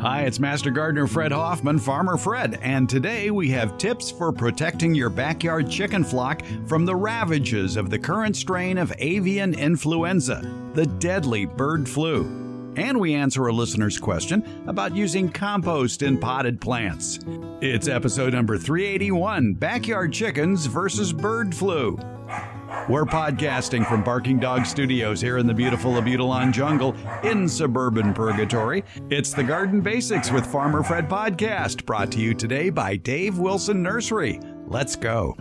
Hi, it's Master Gardener Fred Hoffman, Farmer Fred, and today we have tips for protecting your backyard chicken flock from the ravages of the current strain of avian influenza, the deadly bird flu. And we answer a listener's question about using compost in potted plants. It's episode number 381, Backyard Chickens versus Bird Flu. We're podcasting from Barking Dog Studios here in the beautiful Abutilon jungle in suburban Purgatory. It's the Garden Basics with Farmer Fred podcast, brought to you today by Dave Wilson Nursery. Let's go.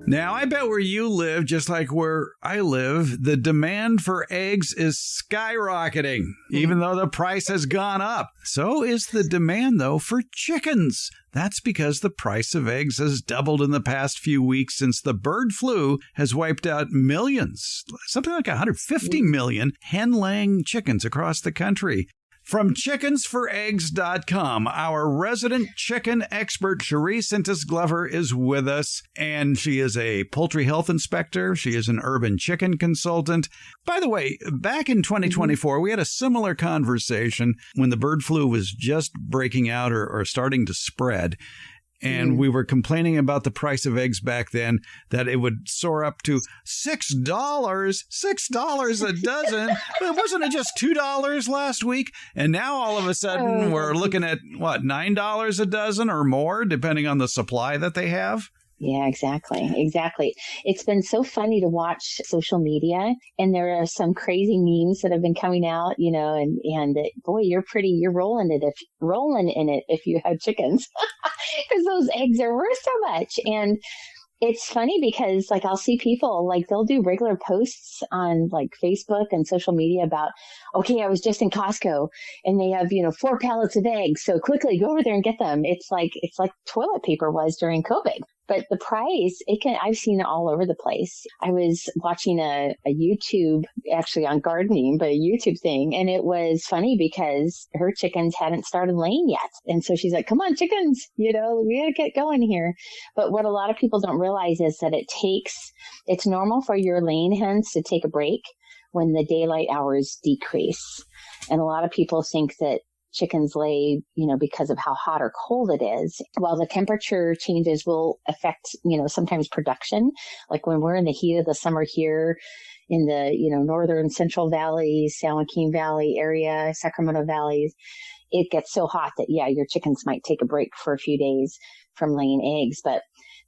Now, I bet where you live, just like where I live, the demand for eggs is skyrocketing, even though the price has gone up. So is the demand, though, for chickens. That's because the price of eggs has doubled in the past few weeks since the bird flu has wiped out millions, something like 150 million hen-laying chickens across the country. From chickensforeggs.com, our resident chicken expert, Cherie Sintis Glover, is with us, and she is a poultry health inspector. She is an urban chicken consultant. By the way, back in 2024, we had a similar conversation when the bird flu was just breaking out or starting to spread. And we were complaining about the price of eggs back then, that it would soar up to $6 a dozen. But wasn't it just $2 last week? And now all of a sudden we're looking at, what, $9 a dozen or more, depending on the supply that they have? Yeah, exactly. It's been so funny to watch social media, and there are some crazy memes that have been coming out, and boy, you're rolling in it if you have chickens, because those eggs are worth so much. And it's funny because I'll see people they'll do regular posts on Facebook and social media about, okay, I was just in Costco and they have, 4 pallets of eggs. So quickly go over there and get them. It's like toilet paper was during COVID. But the price, I've seen it all over the place. I was watching a YouTube, actually on gardening, but a YouTube thing. And it was funny because her chickens hadn't started laying yet. And so she's like, come on, chickens, we gotta get going here. But what a lot of people don't realize is that it's normal for your laying hens to take a break when the daylight hours decrease. And a lot of people think that chickens lay, because of how hot or cold it is. While the temperature changes will affect, sometimes production, like when we're in the heat of the summer here in the, northern Central Valley, San Joaquin Valley area, Sacramento Valleys, it gets so hot that, your chickens might take a break for a few days from laying eggs. But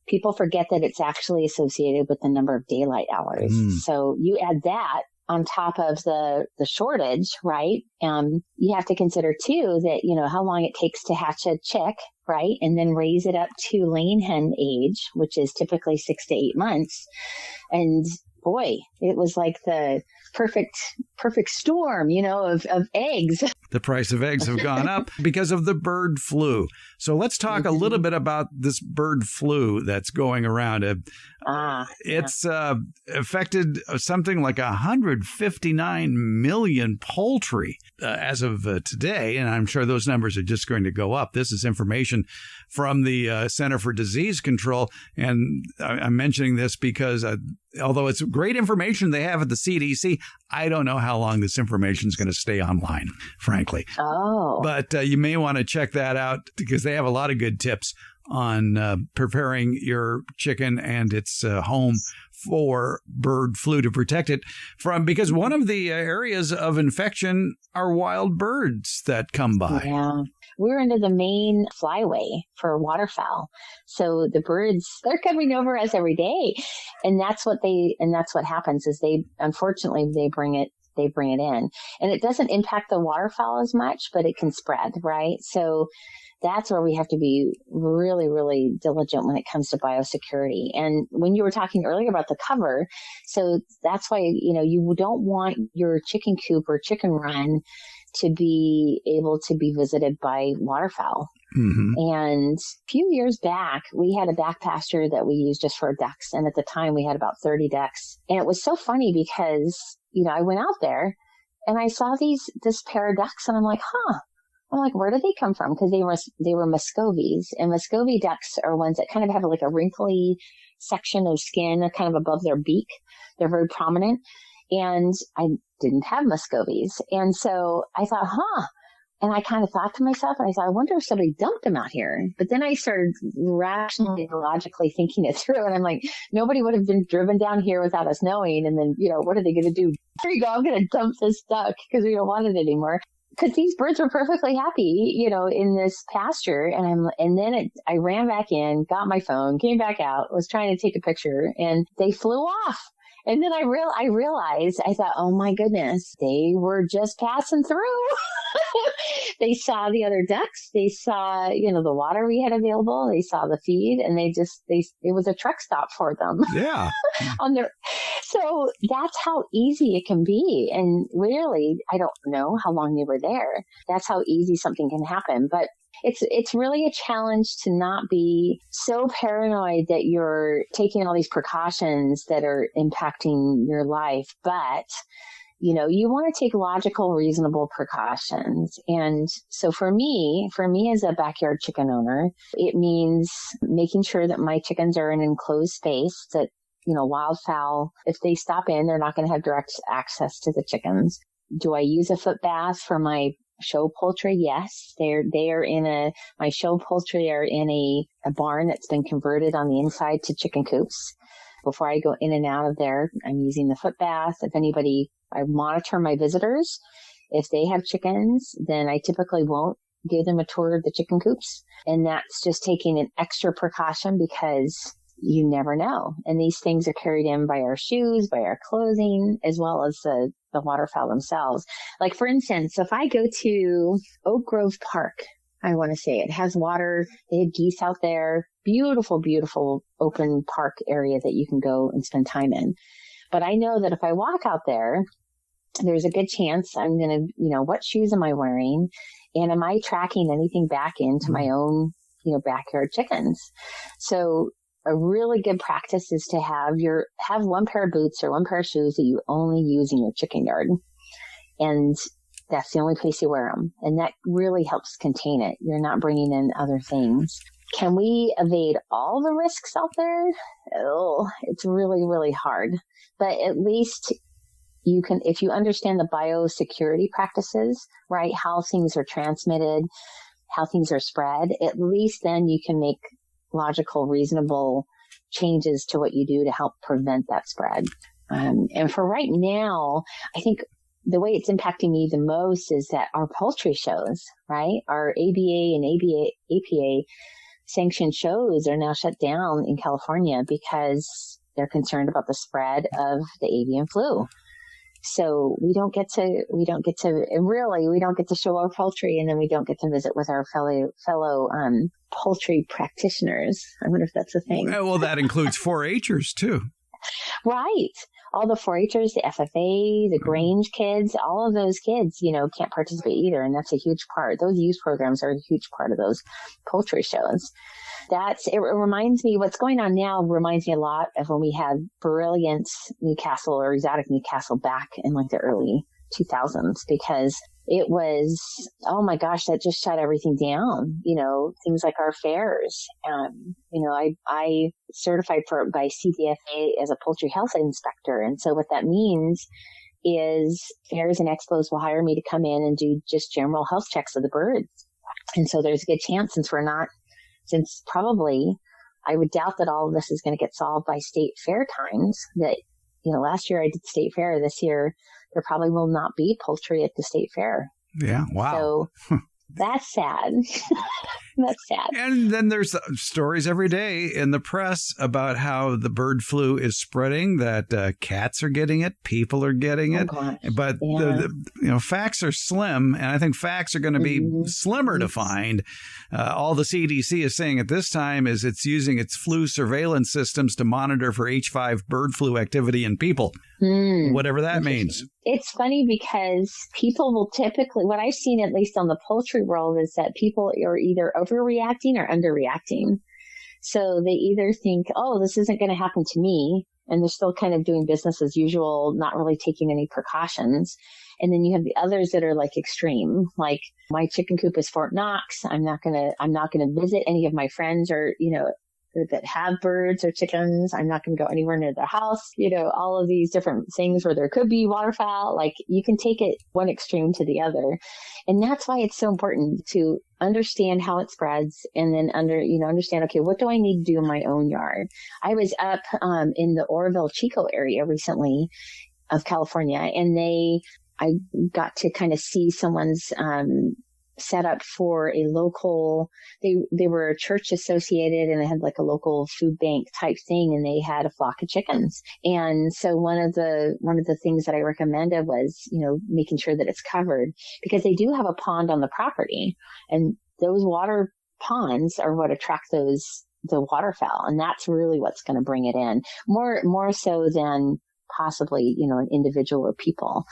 people forget that it's actually associated with the number of daylight hours. So you add that on top of the shortage, right? You have to consider too that, how long it takes to hatch a chick, right? And then raise it up to laying hen age, which is typically 6 to 8 months. And boy, it was like the perfect storm, of eggs. The price of eggs have gone up because of the bird flu. So let's talk a little bit about this bird flu that's going around. It's affected something like 159 million poultry as of today, and I'm sure those numbers are just going to go up. This is information from the Center for Disease Control, and I'm mentioning this because although it's great information they have at the CDC, I don't know how long this information is going to stay online, frankly. But you may want to check that out because they have a lot of good tips on preparing your chicken and its home for bird flu to protect it from, because one of the areas of infection are wild birds that come by. Yeah. We're into the main flyway for waterfowl. So the birds, they're coming over us every day. And that's what happens is unfortunately, they bring it in, and it doesn't impact the waterfowl as much, but it can spread, right? So that's where we have to be really, really diligent when it comes to biosecurity. And when you were talking earlier about the cover, so that's why, you don't want your chicken coop or chicken run to be able to be visited by waterfowl. And a few years back, we had a back pasture that we used just for ducks. And at the time we had about 30 ducks. And it was so funny because, I went out there and I saw this pair of ducks and I'm like, where did they come from? Because they were Muscovies, and Muscovy ducks are ones that kind of have like a wrinkly section of skin kind of above their beak. They're very prominent. and I didn't have Muscovies. And so I thought, and I kind of thought to myself, and I thought, I wonder if somebody dumped them out here. But then I started rationally and logically thinking it through. And I'm like, nobody would have been driven down here without us knowing. And then, what are they going to do? Here you go. I'm going to dump this duck because we don't want it anymore. Because these birds were perfectly happy, in this pasture. And then I ran back in, got my phone, came back out, was trying to take a picture, and they flew off. And then I realized, I thought, oh my goodness, they were just passing through. They saw the other ducks. They saw, the water we had available. They saw the feed, and it was a truck stop for them. Yeah. So that's how easy it can be. And really, I don't know how long they were there. That's how easy something can happen. But it's really a challenge to not be so paranoid that you're taking all these precautions that are impacting your life. But, you want to take logical, reasonable precautions. And so for me as a backyard chicken owner, it means making sure that my chickens are in an enclosed space, that, wildfowl, if they stop in, they're not going to have direct access to the chickens. Do I use a foot bath for my show poultry? Yes. My show poultry are in a barn that's been converted on the inside to chicken coops. Before I go in and out of there, I'm using the foot bath. I monitor my visitors. If they have chickens, then I typically won't give them a tour of the chicken coops. And that's just taking an extra precaution because you never know. And these things are carried in by our shoes, by our clothing, as well as the waterfowl themselves. Like, for instance, if I go to Oak Grove Park, I want to say it has water. They have geese out there. Beautiful, beautiful open park area that you can go and spend time in. But I know that if I walk out there's a good chance I'm going to, what shoes am I wearing? And am I tracking anything back into my own, backyard chickens? So a really good practice is to have one pair of boots or one pair of shoes that you only use in your chicken yard. And that's the only place you wear them. And that really helps contain it. You're not bringing in other things. Can we evade all the risks out there? Oh, it's really, really hard. But at least you can, if you understand the biosecurity practices, right, how things are transmitted, how things are spread, at least then you can make logical, reasonable changes to what you do to help prevent that spread. And for right now, I think the way it's impacting me the most is that our poultry shows, right, our ABA and APA sanctioned shows are now shut down in California because they're concerned about the spread of the avian flu. So we don't get to show our poultry, and then we don't get to visit with our fellow poultry practitioners. I wonder if that's a thing. Well, that includes 4-H'ers too. Right. All the 4-H'ers, the FFA, the Grange kids, all of those kids, can't participate either. And that's a huge part. Those youth programs are a huge part of those poultry shows. It reminds me, what's going on now reminds me a lot of when we had Brilliant Newcastle or Exotic Newcastle back in like the early 2000s, because it was, oh my gosh, that just shut everything down. Things like our fairs. I certified by CDFA as a poultry health inspector. And so what that means is fairs and expos will hire me to come in and do just general health checks of the birds. And so there's a good chance, since probably I would doubt that all of this is going to get solved by state fair times, that, last year I did state fair. This year, there probably will not be poultry at the state fair. Yeah. Wow. So that's sad. That's sad. And then there's stories every day in the press about how the bird flu is spreading, that cats are getting it, people are getting it. Gosh. But Yeah. the facts are slim, and I think facts are going to be slimmer to find. All the CDC is saying at this time is it's using its flu surveillance systems to monitor for H5 bird flu activity in people, whatever that means. It's funny because people will typically, what I've seen at least on the poultry world, is that people are either overreacting or underreacting. So they either think, oh, this isn't going to happen to me, and they're still kind of doing business as usual, not really taking any precautions. And then you have the others that are like extreme, like my chicken coop is Fort Knox. I'm not going to visit any of my friends or, that have birds or chickens. I'm not going to go anywhere near their house. All of these different things where there could be waterfowl. Like, you can take it one extreme to the other. And that's why it's so important to understand how it spreads, and then understand, okay, what do I need to do in my own yard? I was up in the Oroville, Chico area recently of California, and I got to kind of see someone's set up for a local, they were a church associated, and they had like a local food bank type thing, and they had a flock of chickens. And so one of the things that I recommended was, making sure that it's covered, because they do have a pond on the property, and those water ponds are what attract the waterfowl. And that's really what's going to bring it in more so than possibly, an individual or people.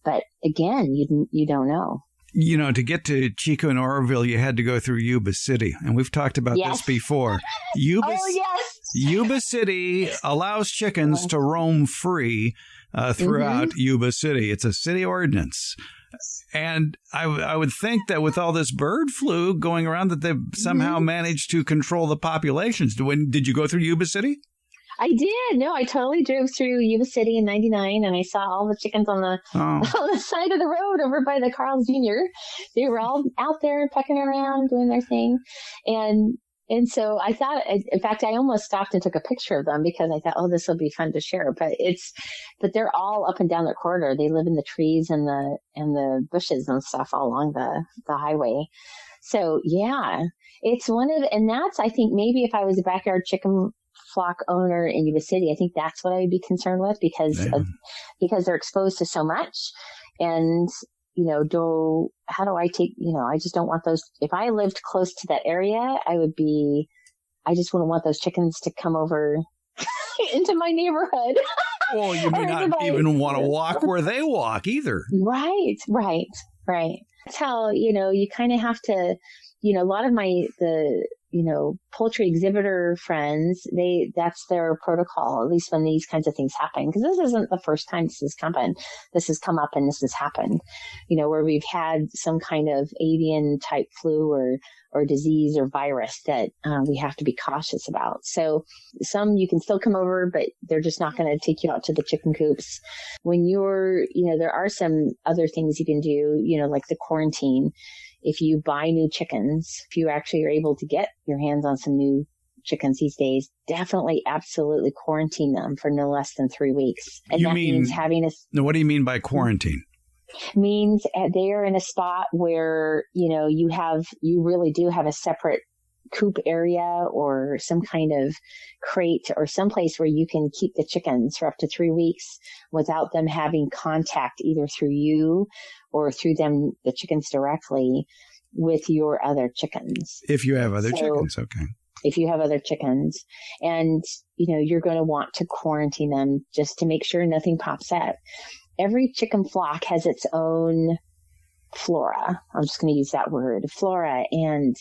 But again, you don't know. To get to Chico and Oroville, you had to go through Yuba City. And we've talked about this before. Yuba City allows chickens to roam free throughout Yuba City. It's a city ordinance. And I would think that with all this bird flu going around, that they've somehow managed to control the populations. Did you go through Yuba City? I did. No, I totally drove through Yuba City in '99, and I saw all the chickens on the side of the road over by the Carl's Jr. They were all out there pecking around, doing their thing. And so I thought, in fact, I almost stopped and took a picture of them, because I thought, oh, this will be fun to share. But they're all up and down the corridor. They live in the trees and the bushes and stuff all along the highway. So yeah, it's and that's, I think, maybe if I was a backyard chicken flock owner in Yuba City, I think that's what I would be concerned with, because they're exposed to so much. And, how do I take, I just don't want those. If I lived close to that area, I just wouldn't want those chickens to come over into my neighborhood. Well, you may not even want to walk where they walk either. Right. That's how, you kind of have to, a lot of poultry exhibitor friends, that's their protocol, at least when these kinds of things happen. Because this isn't the first time this has come up and this has happened, where we've had some kind of avian type flu or disease or virus that we have to be cautious about. So some you can still come over, but they're just not going to take you out to the chicken coops. When there are some other things you can do, like the quarantine. If you buy new chickens, if you actually are able to get your hands on some new chickens these days, definitely, absolutely quarantine them for no less than 3 weeks. And means having what do you mean by quarantine? Means they are in a spot where, you really do have a separate coop area or some kind of crate or someplace where you can keep the chickens for up to 3 weeks without them having contact either through you or through the chickens directly with your other chickens. If you have other chickens, okay. If you have other chickens, and, you're going to want to quarantine them just to make sure nothing pops up. Every chicken flock has its own flora. I'm just going to use that word, flora, and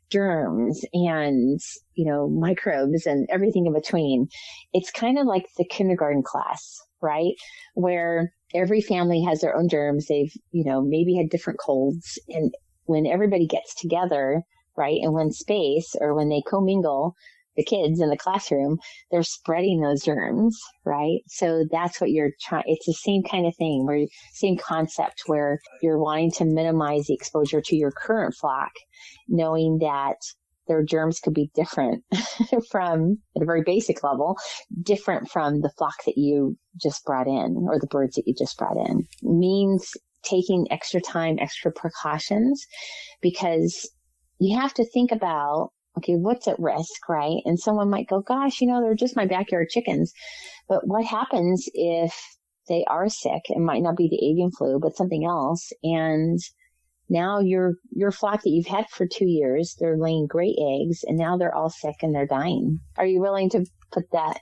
germs and, microbes and everything in between. It's kind of like the kindergarten class, right? Where every family has their own germs. They've, maybe had different colds. And when everybody gets together, right, in one space, or when they commingle, the kids in the classroom, they're spreading those germs, right? So that's what you're trying. It's the same kind of thing, same concept where you're wanting to minimize the exposure to your current flock, knowing that their germs could be different from, at a very basic level, different from the flock that you just brought in, or the birds that you just brought in. Means taking extra time, extra precautions, because you have to think about, okay, what's at risk, right? And someone might go, gosh, they're just my backyard chickens. But what happens if they are sick? It might not be the avian flu, but something else. And now your flock that you've had for 2 years, they're laying great eggs, and now they're all sick and they're dying. Are you willing to put that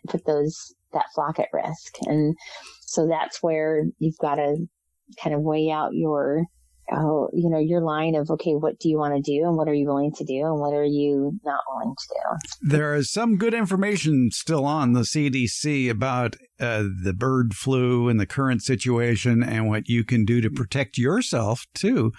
flock at risk? And so that's where you've got to kind of weigh out your line of, okay, what do you want to do, and what are you willing to do, and what are you not willing to do? There is some good information still on the CDC about the bird flu and the current situation and what you can do to protect yourself, too,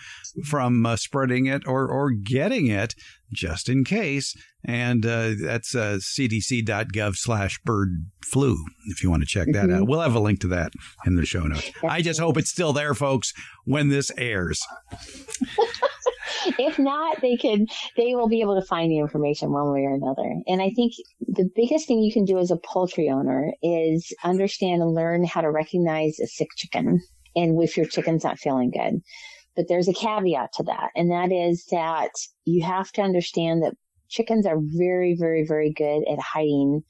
from spreading it or getting it just in case. And that's cdc.gov/bird flu if you want to check that out. We'll have a link to that in the show notes. I just hope it's still there, folks, when this airs. If not, they will be able to find the information one way or another. And I think the biggest thing you can do as a poultry owner is understand and learn how to recognize a sick chicken and if your chicken's not feeling good. But there's a caveat to that, and that is that you have to understand that chickens are very, very, very good at hiding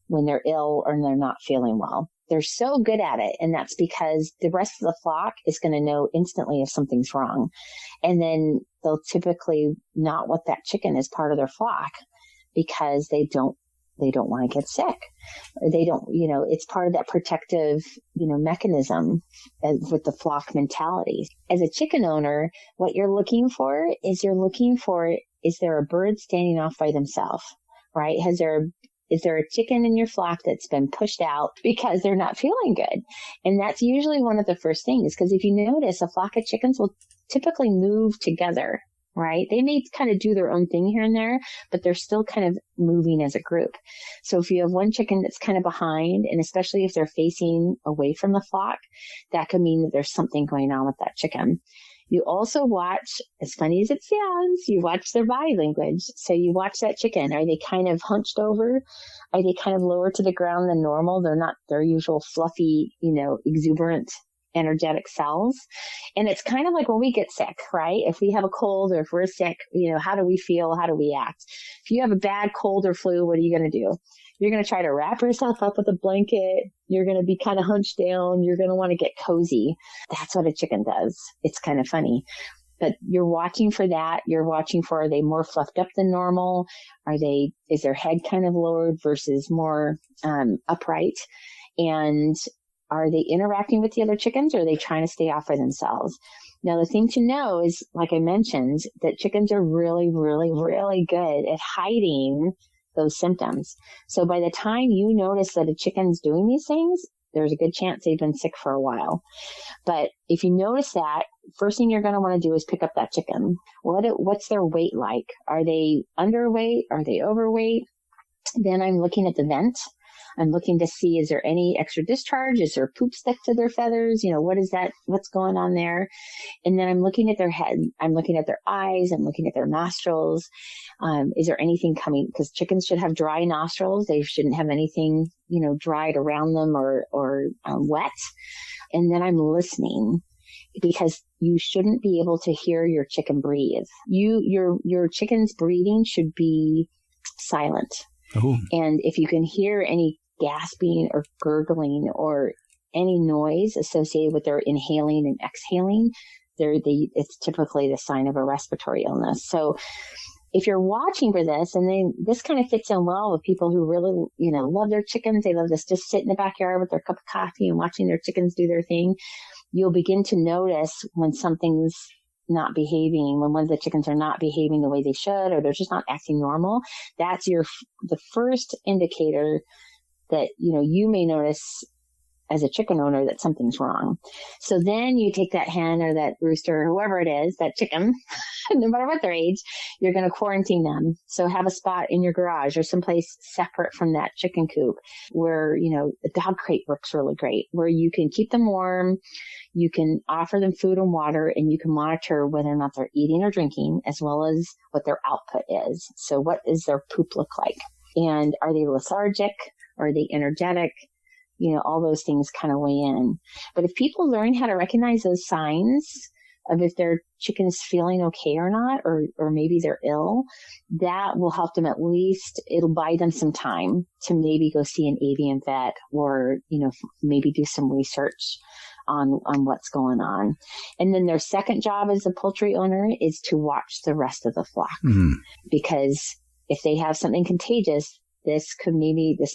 when they're ill or they're not feeling well. They're so good at it, and that's because the rest of the flock is going to know instantly if something's wrong. And then they'll typically not want that chicken as part of their flock because they don't want to get sick. Or they don't, it's part of that protective, mechanism with the flock mentality. As a chicken owner, what you're looking for, is there a bird standing off by themselves, right? Is there a chicken in your flock that's been pushed out because they're not feeling good? And that's usually one of the first things, because if you notice, a flock of chickens will typically move together, right? They may kind of do their own thing here and there, but they're still kind of moving as a group. So if you have one chicken that's kind of behind, and especially if they're facing away from the flock, that could mean that there's something going on with that chicken. You also watch, as funny as it sounds, you watch their body language. So you watch that chicken. Are they kind of hunched over? Are they kind of lower to the ground than normal? They're not their usual fluffy, exuberant, energetic selves. And it's kind of like when we get sick, right? If we have a cold or if we're sick, how do we feel? How do we act? If you have a bad cold or flu, what are you going to do? You're going to try to wrap yourself up with a blanket. You're going to be kind of hunched down. You're going to want to get cozy. That's what a chicken does. It's kind of funny. But you're watching for that. You're watching for, are they more fluffed up than normal? Is their head kind of lowered versus more upright? And are they interacting with the other chickens, or are they trying to stay off by themselves? Now, the thing to know is, like I mentioned, that chickens are really, really, really good at hiding those symptoms. So by the time you notice that a chicken's doing these things, there's a good chance they've been sick for a while. But if you notice that, first thing you're going to want to do is pick up that chicken. What's their weight like? Are they underweight? Are they overweight? Then I'm looking at the vent. I'm looking to see, is there any extra discharge? Is there poop stuck to their feathers? What is that? What's going on there? And then I'm looking at their head. I'm looking at their eyes. I'm looking at their nostrils. Is there anything coming? Because chickens should have dry nostrils. They shouldn't have anything, dried around them or wet. And then I'm listening, because you shouldn't be able to hear your chicken breathe. Your chicken's breathing should be silent. Oh. And if you can hear any gasping or gurgling or any noise associated with their inhaling and exhaling, it's typically the sign of a respiratory illness. So if you're watching for this, and then this kind of fits in well with people who really, love their chickens. They love to just sit in the backyard with their cup of coffee and watching their chickens do their thing. You'll begin to notice when something's not behaving, when one of the chickens are not behaving the way they should, or they're just not acting normal. That's the first indicator that, you may notice as a chicken owner that something's wrong. So then you take that hen or that rooster or whoever it is, that chicken, no matter what their age, you're going to quarantine them. So have a spot in your garage or someplace separate from that chicken coop where, a dog crate works really great, where you can keep them warm, you can offer them food and water, and you can monitor whether or not they're eating or drinking, as well as what their output is. So what does their poop look like? And are they lethargic? Are they energetic? All those things kind of weigh in. But if people learn how to recognize those signs of if their chicken is feeling okay or not, or maybe they're ill, that will help them. At least it'll buy them some time to maybe go see an avian vet, or, maybe do some research on what's going on. And then their second job as a poultry owner is to watch the rest of the flock. Mm-hmm. Because if they have something contagious, this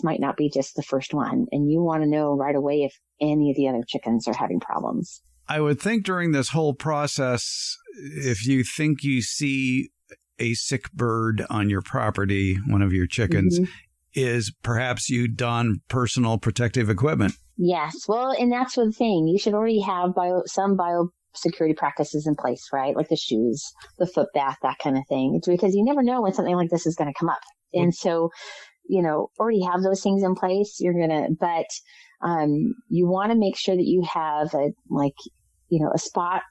might not be just the first one. And you want to know right away if any of the other chickens are having problems. I would think during this whole process, if you think you see a sick bird on your property, one of your chickens, mm-hmm. is perhaps you don personal protective equipment. Yes. Well, and that's the thing. You should already have some biosecurity practices in place, right? Like the shoes, the foot bath, that kind of thing. It's because you never know when something like this is going to come up. And so, already have those things in place. But you want to make sure that you have a spot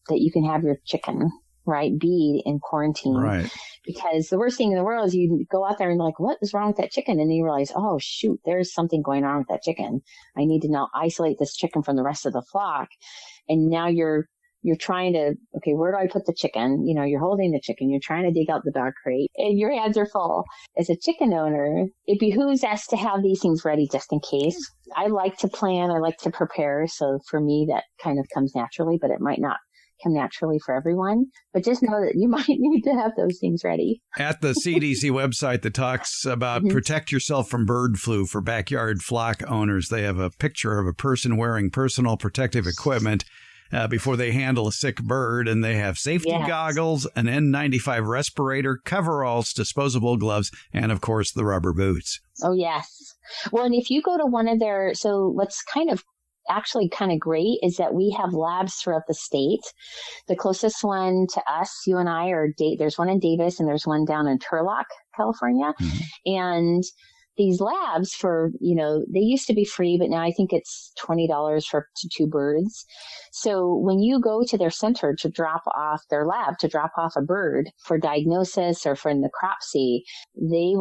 that you can have your chicken, right, be in quarantine. Right. Because the worst thing in the world is you go out there and like, what is wrong with that chicken? And you realize, oh, shoot, there's something going on with that chicken. I need to now isolate this chicken from the rest of the flock. And now you're trying to, okay, where do I put the chicken? You're holding the chicken. You're trying to dig out the dog crate and your hands are full. As a chicken owner, it behooves us to have these things ready just in case. I like to plan. I like to prepare. So for me, that kind of comes naturally, but it might not come naturally for everyone. But just know that you might need to have those things ready. At the CDC website that talks about protect yourself from bird flu for backyard flock owners, they have a picture of a person wearing personal protective equipment before they handle a sick bird, and they have safety goggles, an N95 respirator, coveralls, disposable gloves, and of course the rubber boots. Oh, yes. Well, and if you go to one of their, so what's kind of great is that we have labs throughout the state. The closest one to us, you and I, there's one in Davis and there's one down in Turlock, California. Mm-hmm. And these labs they used to be free, but now I think it's $20 for to 2 birds. So when you go to their center to drop off a bird for diagnosis or for necropsy, they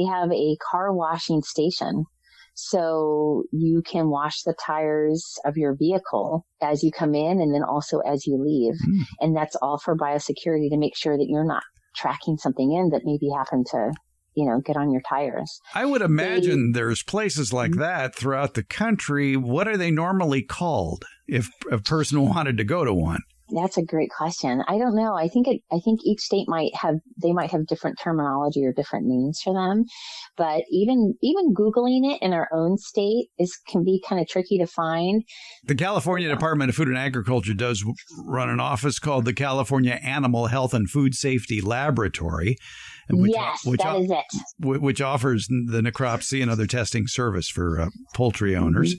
have a car washing station. So you can wash the tires of your vehicle as you come in and then also as you leave. And that's all for biosecurity to make sure that you're not tracking something in that maybe happened to, get on your tires. I would imagine there's places like that throughout the country. What are they normally called if a person wanted to go to one? That's a great question. I don't know. I think each state might have different terminology or different names for them. But even Googling it in our own state can be kind of tricky to find. The California Department of Food and Agriculture does run an office called the California Animal Health and Food Safety Laboratory. Which is it. Which offers the necropsy and other testing service for poultry owners.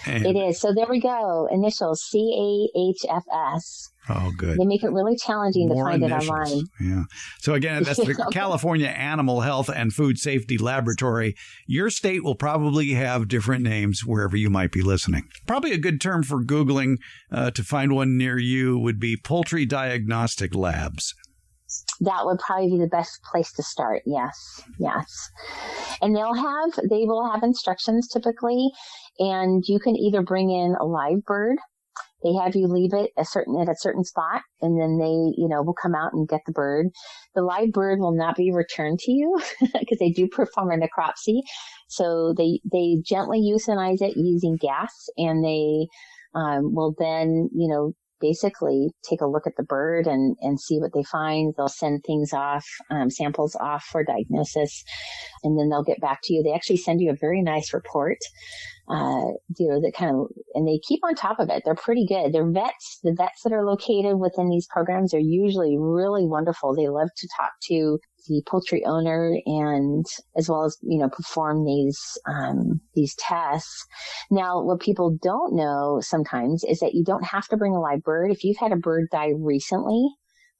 And it is. So there we go. Initials CAHFS. Oh, good. They make it really challenging to find it online. Yeah. So again, that's the California Animal Health and Food Safety Laboratory. Your state will probably have different names wherever you might be listening. Probably a good term for Googling to find one near you would be poultry diagnostic labs. That would probably be the best place to start. Yes. And they will have instructions typically, and you can either bring in a live bird. They have you leave it at a certain spot, and then they, will come out and get the bird. The live bird will not be returned to you because they do perform a necropsy. So they gently euthanize it using gas, and they will then, basically take a look at the bird and see what they find. They'll send things off, samples off for diagnosis, and then they'll get back to you. They actually send you a very nice report, that kind of, and they keep on top of it. They're pretty good. The vets that are located within these programs are usually really wonderful. They love to talk to the poultry owner and as well as, perform these tests. Now, what people don't know sometimes is that you don't have to bring a live bird. If you've had a bird die recently,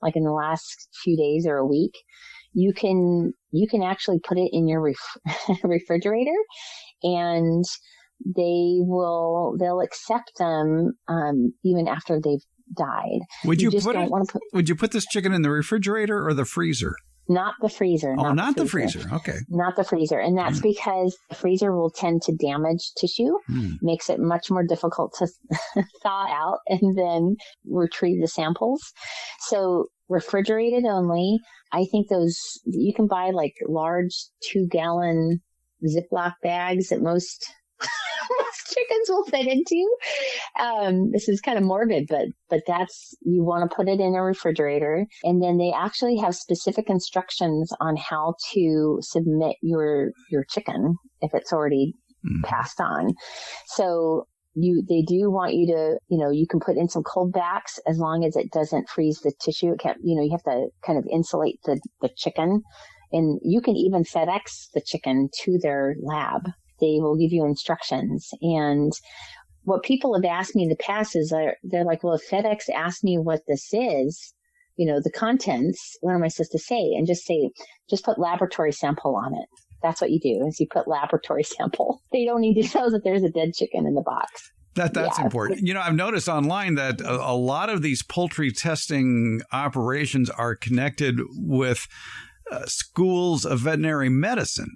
like in the last few days or a week, you can actually put it in your refrigerator, and they'll accept them even after they've died. Would you put this chicken in the refrigerator or the freezer? Not the freezer. Not the freezer. Okay. Not the freezer. And that's because the freezer will tend to damage tissue, makes it much more difficult to thaw out and then retrieve the samples. So refrigerated only. I think you can buy like large 2-gallon Ziploc bags that most chickens will fit into. This is kind of morbid, but you want to put it in a refrigerator, and then they actually have specific instructions on how to submit your chicken if it's already passed on. So they do want you to, you can put in some cold backs as long as it doesn't freeze the tissue. It can't, you have to kind of insulate the chicken And you can even FedEx the chicken to their lab. They will give you instructions. And what people have asked me in the past is they're like, well, if FedEx asked me what this is, the contents, what am I supposed to say? And just put laboratory sample on it. That's what you do, is you put laboratory sample. They don't need to know that there's a dead chicken in the box. That's important. I've noticed online that a lot of these poultry testing operations are connected with schools of veterinary medicine.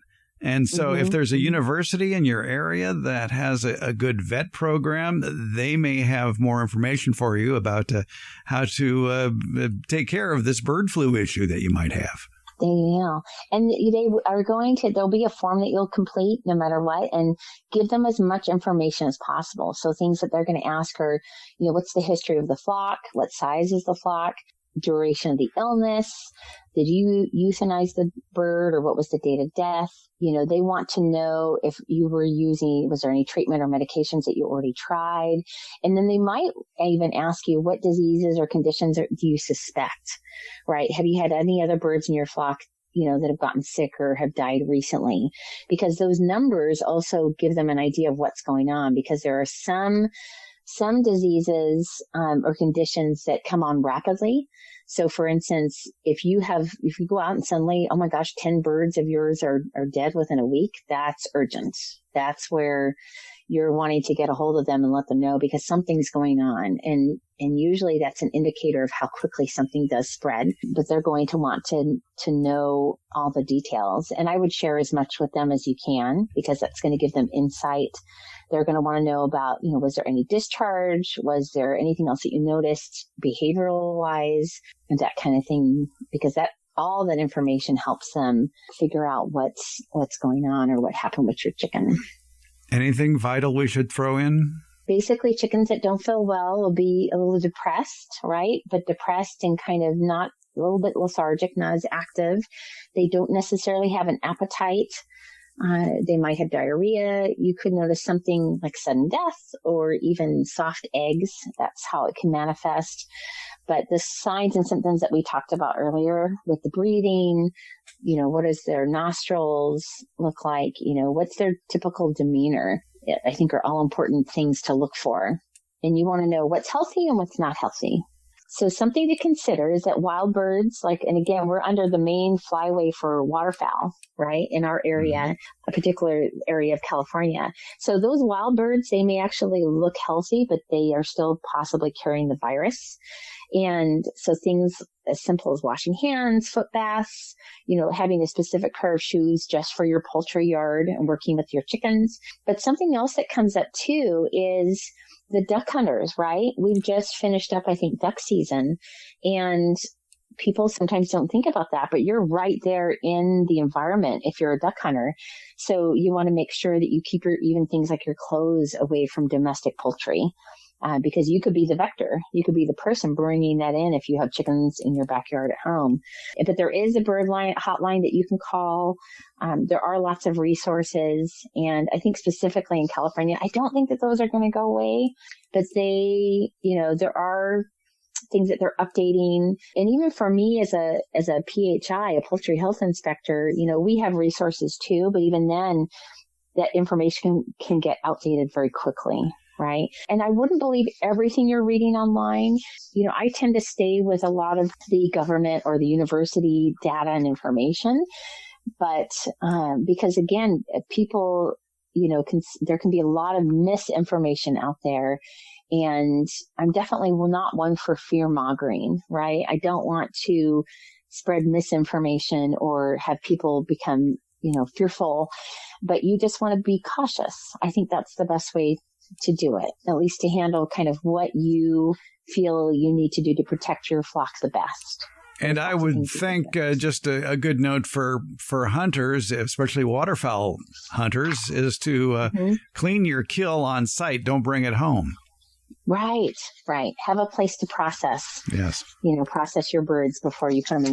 And so if there's a university in your area that has a good vet program, they may have more information for you about how to take care of this bird flu issue that you might have. They will. And they are there'll be a form that you'll complete no matter what, and give them as much information as possible. So things that they're going to ask are, what's the history of the flock? What size is the flock? Duration of the illness? Did you euthanize the bird, or what was the date of death? They want to know if you were was there any treatment or medications that you already tried? And then they might even ask you, what diseases or conditions do you suspect, right? Have you had any other birds in your flock, that have gotten sick or have died recently? Because those numbers also give them an idea of what's going on, because there are some diseases or conditions that come on rapidly. So for instance, if you go out and suddenly, oh my gosh, 10 birds of yours are dead within a week, that's urgent. That's where you're wanting to get a hold of them and let them know, because something's going on. And usually that's an indicator of how quickly something does spread, but they're going to want to know all the details. And I would share as much with them as you can, because that's going to give them insight. They're going to want to know about, was there any discharge? Was there anything else that you noticed behavioral wise, and that kind of thing, because all that information helps them figure out what's going on or what happened with your chicken. Anything vital we should throw in? Basically, chickens that don't feel well will be a little depressed, right? But depressed and kind of not a little bit lethargic, not as active. They don't necessarily have an appetite. They might have diarrhea. You could notice something like sudden death or even soft eggs. That's how it can manifest. But the signs and symptoms that we talked about earlier with the breathing, what does their nostrils look like? What's their typical demeanor? I think are all important things to look for. And you want to know what's healthy and what's not healthy. So something to consider is that wild birds, and again, we're under the main flyway for waterfowl, right? In our area, a particular area of California. So those wild birds, they may actually look healthy, but they are still possibly carrying the virus. And so things as simple as washing hands, foot baths, having a specific pair of shoes just for your poultry yard and working with your chickens. But something else that comes up too is the duck hunters, right? We've just finished up, I think, duck season, and people sometimes don't think about that, but you're right there in the environment if you're a duck hunter. So you want to make sure that you keep even things like your clothes away from domestic poultry. Because you could be the vector. You could be the person bringing that in if you have chickens in your backyard at home. But there is a bird hotline that you can call. There are lots of resources. And I think specifically in California, I don't think that those are going to go away. But there are things that they're updating. And even for me as a PHI, a poultry health inspector, we have resources too. But even then, that information can get outdated very quickly. Right. And I wouldn't believe everything you're reading online. I tend to stay with a lot of the government or the university data and information. But because, again, people, there can be a lot of misinformation out there. And I'm definitely not one for fear mongering. Right. I don't want to spread misinformation or have people become, fearful. But you just want to be cautious. I think that's the best way to do it, at least to handle kind of what you feel you need to do to protect your flock the best. And I would think just a good note for hunters, especially waterfowl hunters, is to clean your kill on site. Don't bring it home. Right. Have a place to process. Yes. Process your birds before you put them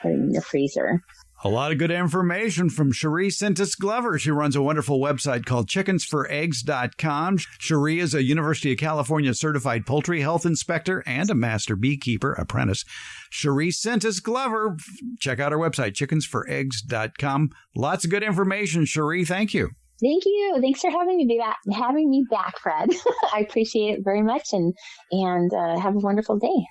in your freezer. A lot of good information from Cherie Sintis Glover. She runs a wonderful website called chickensforeggs.com. Cherie is a University of California certified poultry health inspector and a master beekeeper apprentice. Cherie Sintis Glover. Check out our website, chickensforeggs.com. Lots of good information, Cherie. Thank you. Thank you. Thanks for having me back, Fred. I appreciate it very much, and have a wonderful day.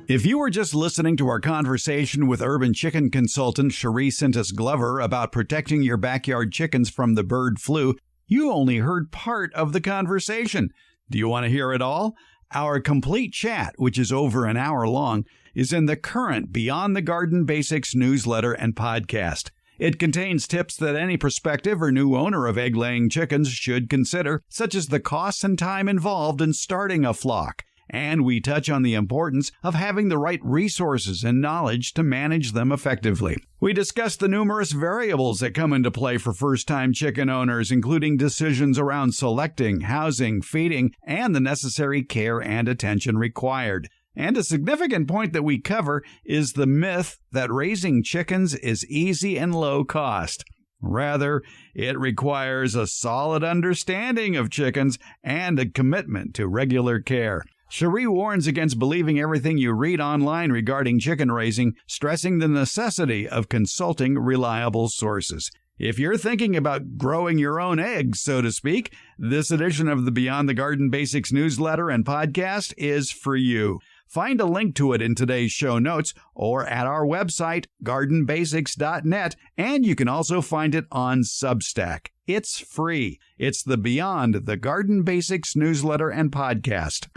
If you were just listening to our conversation with urban chicken consultant Cherie Sintis Glover about protecting your backyard chickens from the bird flu, you only heard part of the conversation. Do you want to hear it all? Our complete chat, which is over an hour long, is in the current Beyond the Garden Basics newsletter and podcast. It contains tips that any prospective or new owner of egg-laying chickens should consider, such as the costs and time involved in starting a flock. And we touch on the importance of having the right resources and knowledge to manage them effectively. We discuss the numerous variables that come into play for first-time chicken owners, including decisions around selecting, housing, feeding, and the necessary care and attention required. And a significant point that we cover is the myth that raising chickens is easy and low cost. Rather, it requires a solid understanding of chickens and a commitment to regular care. Cherie warns against believing everything you read online regarding chicken raising, stressing the necessity of consulting reliable sources. If you're thinking about growing your own eggs, so to speak, this edition of the Beyond the Garden Basics newsletter and podcast is for you. Find a link to it in today's show notes or at our website, gardenbasics.net, and you can also find it on Substack. It's free. It's the Beyond the Garden Basics newsletter and podcast.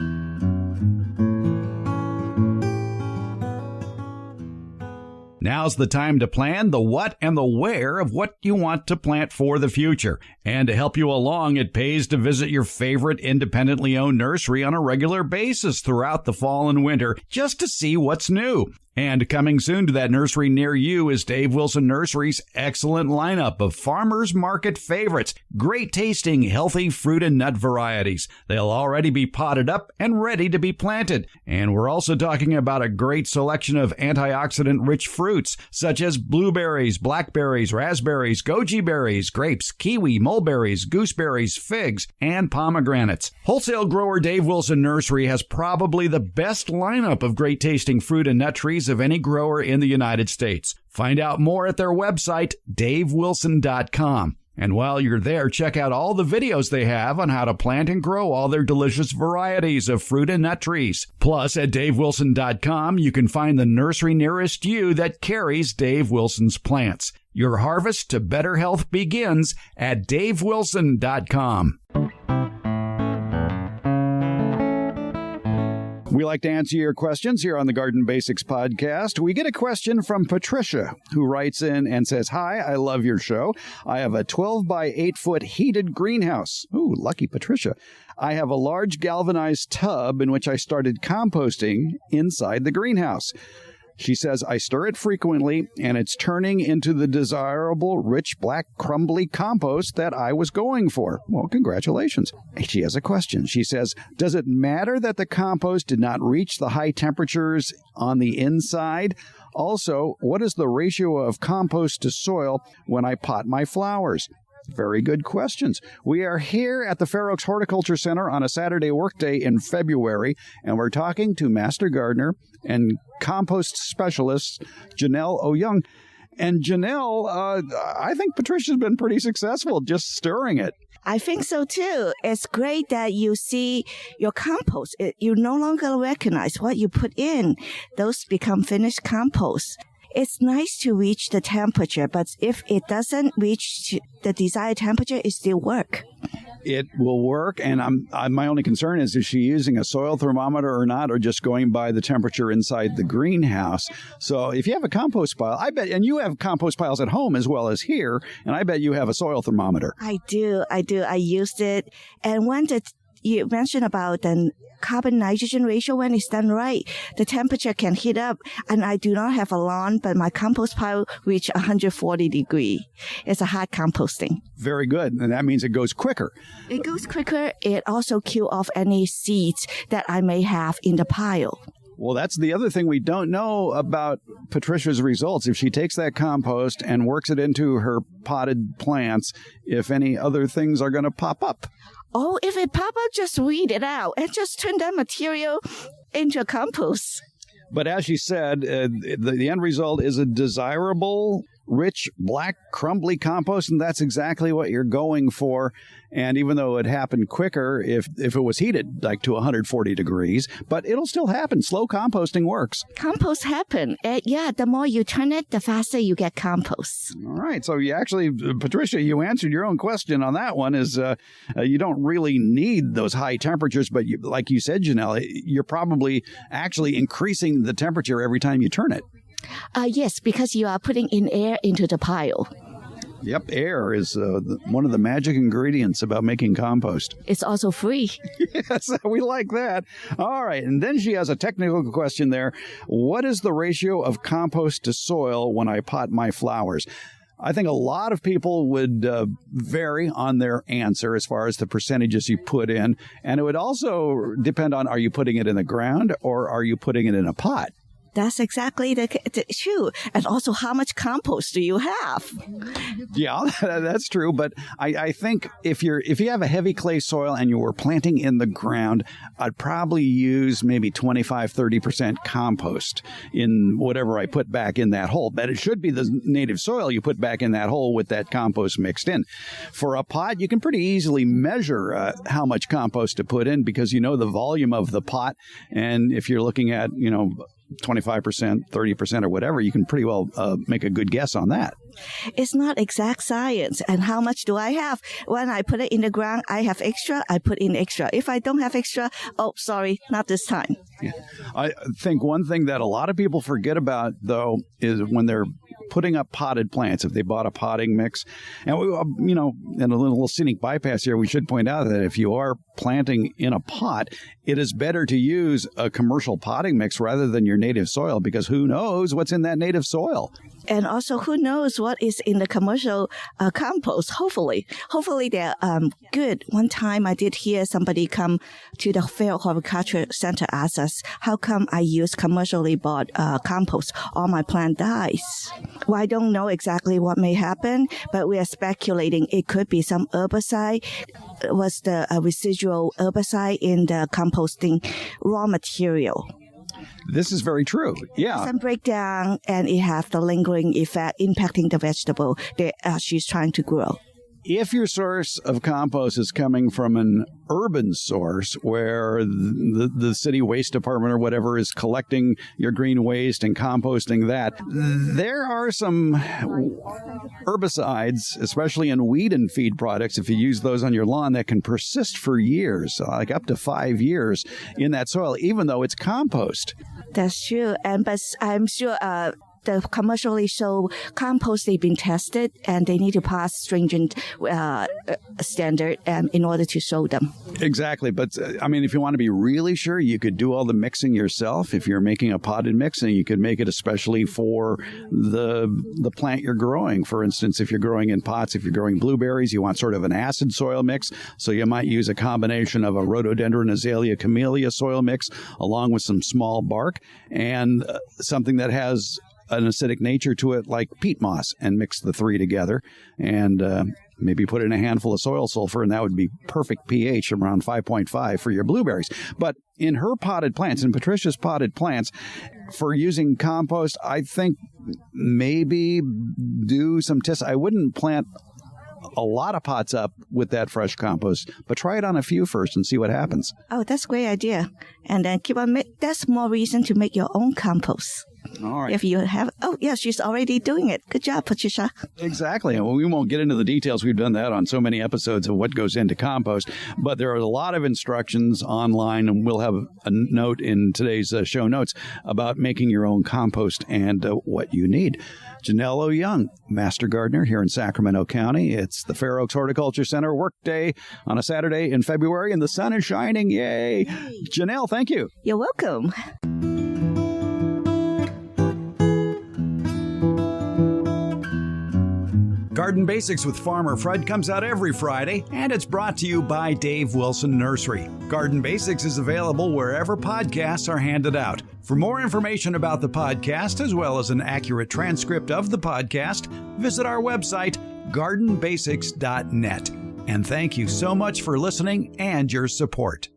Now's the time to plan the what and the where of what you want to plant for the future. And to help you along, it pays to visit your favorite independently owned nursery on a regular basis throughout the fall and winter just to see what's new. And coming soon to that nursery near you is Dave Wilson Nursery's excellent lineup of farmers market favorites, great tasting, healthy fruit and nut varieties. They'll already be potted up and ready to be planted. And we're also talking about a great selection of antioxidant-rich fruits, such as blueberries, blackberries, raspberries, goji berries, grapes, kiwi, mulberries, gooseberries, figs, and pomegranates. Wholesale grower Dave Wilson Nursery has probably the best lineup of great tasting fruit and nut trees of any grower in the United States. Find out more at their website, davewilson.com. And while you're there, check out all the videos they have on how to plant and grow all their delicious varieties of fruit and nut trees. Plus, at davewilson.com, you can find the nursery nearest you that carries Dave Wilson's plants. Your harvest to better health begins at davewilson.com. We like to answer your questions here on the Garden Basics podcast. We get a question from Patricia, who writes in and says, "Hi, I love your show. I have a 12 by 8 foot heated greenhouse." Ooh, lucky Patricia. "I have a large galvanized tub in which I started composting inside the greenhouse." She says, "I stir it frequently, and it's turning into the desirable, rich, black, crumbly compost that I was going for." Well, congratulations. She has a question. She says, "Does it matter that the compost did not reach the high temperatures on the inside? Also, what is the ratio of compost to soil when I pot my flowers?" Very good questions. We are here at the Fair Oaks Horticulture Center on a Saturday workday in February, and we're talking to Master Gardener and compost specialist Janelle O'Young. And Janelle, I think Patricia's been pretty successful just stirring it. I think so too. It's great that you see your compost. You no longer recognize what you put in. Those become finished compost. It's nice to reach the temperature, but if it doesn't reach the desired temperature, it still works. It will work, and my only concern is she using a soil thermometer or not, or just going by the temperature inside the greenhouse. So if you have a compost pile, I bet, and you have compost piles at home as well as here, and I bet you have a soil thermometer. I do. I used it, and when you mentioned about the carbon-nitrogen ratio, when it's done right, the temperature can heat up. And I do not have a lawn, but my compost pile reach 140 degrees. It's a hot composting. Very good. And that means it goes quicker. It goes quicker. It also kills off any seeds that I may have in the pile. Well, that's the other thing we don't know about Patricia's results. If she takes that compost and works it into her potted plants, if any other things are going to pop up. Oh, if it pop up, just weed it out and just turn that material into a compost. But as she said, the end result is a desirable, rich, black, crumbly compost, and that's exactly what you're going for. And even though it happened quicker if it was heated like to 140 degrees, but it'll still happen. Slow composting works. Compost happen. Yeah, the more you turn it, the faster you get compost. All right. So you actually, Patricia, you answered your own question on that one is you don't really need those high temperatures, but like you said, Janelle, you're probably actually increasing the temperature every time you turn it. Yes, because you are putting in air into the pile. Yep, air is one of the magic ingredients about making compost. It's also free. Yes, we like that. All right, and then she has a technical question there. What is the ratio of compost to soil when I pot my flowers? I think a lot of people would vary on their answer as far as the percentages you put in, and it would also depend on, are you putting it in the ground or are you putting it in a pot? That's exactly the true. And also, how much compost do you have? Yeah, that's true. But I think if you have a heavy clay soil and you were planting in the ground, I'd probably use maybe 25-30% compost in whatever I put back in that hole. But it should be the native soil you put back in that hole with that compost mixed in. For a pot, you can pretty easily measure how much compost to put in because you know the volume of the pot. And if you're looking at, 25%, 30% or whatever, you can pretty well make a good guess on that. It's not exact science. And how much do I have? When I put it in the ground, I have extra, I put in extra. If I don't have extra, oh, sorry, not this time. Yeah. I think one thing that a lot of people forget about, though, is when they're putting up potted plants, if they bought a potting mix. And, in a little scenic bypass here, we should point out that if you are planting in a pot, it is better to use a commercial potting mix rather than your native soil because who knows what's in that native soil. And also, who knows what is in the commercial compost? Hopefully they're good. One time I did hear somebody come to the Fair Horticulture Center ask us, how come I use commercially bought compost? All my plant dies. Well, I don't know exactly what may happen, but we are speculating it could be some herbicide. Was the residual herbicide in the composting raw material? This is very true. Yeah. Some breakdown, and it has the lingering effect impacting the vegetable that she's trying to grow. If your source of compost is coming from an urban source where the city waste department or whatever is collecting your green waste and composting that, there are some herbicides, especially in weed and feed products, if you use those on your lawn, that can persist for years, like up to 5 years in that soil, even though it's compost. That's true. But I'm sure the commercially sold compost, they've been tested and they need to pass stringent standard in order to show them. Exactly. But if you want to be really sure, you could do all the mixing yourself. If you're making a potted mixing, you could make it especially for the plant you're growing. For instance, if you're growing in pots, if you're growing blueberries, you want sort of an acid soil mix. So you might use a combination of a rhododendron, azalea, camellia soil mix along with some small bark and something that has an acidic nature to it like peat moss and mix the three together and maybe put in a handful of soil sulfur and that would be perfect pH around 5.5 for your blueberries. But in her potted plants, in Patricia's potted plants, for using compost, I think maybe do some tests. I wouldn't plant a lot of pots up with that fresh compost, but try it on a few first and see what happens. Oh, that's a great idea. And then keep on, that's more reason to make your own compost. All right. If you have, she's already doing it. Good job, Patricia. Exactly. Well, we won't get into the details. We've done that on so many episodes of what goes into compost, but there are a lot of instructions online, and we'll have a note in today's show notes about making your own compost and what you need. Janelle Young, Master Gardener here in Sacramento County. It's the Fair Oaks Horticulture Center workday on a Saturday in February, and the sun is shining. Yay! Janelle, thank you. You're welcome. Garden Basics with Farmer Fred comes out every Friday, and it's brought to you by Dave Wilson Nursery. Garden Basics is available wherever podcasts are handed out. For more information about the podcast, as well as an accurate transcript of the podcast, visit our website, gardenbasics.net. And thank you so much for listening and your support.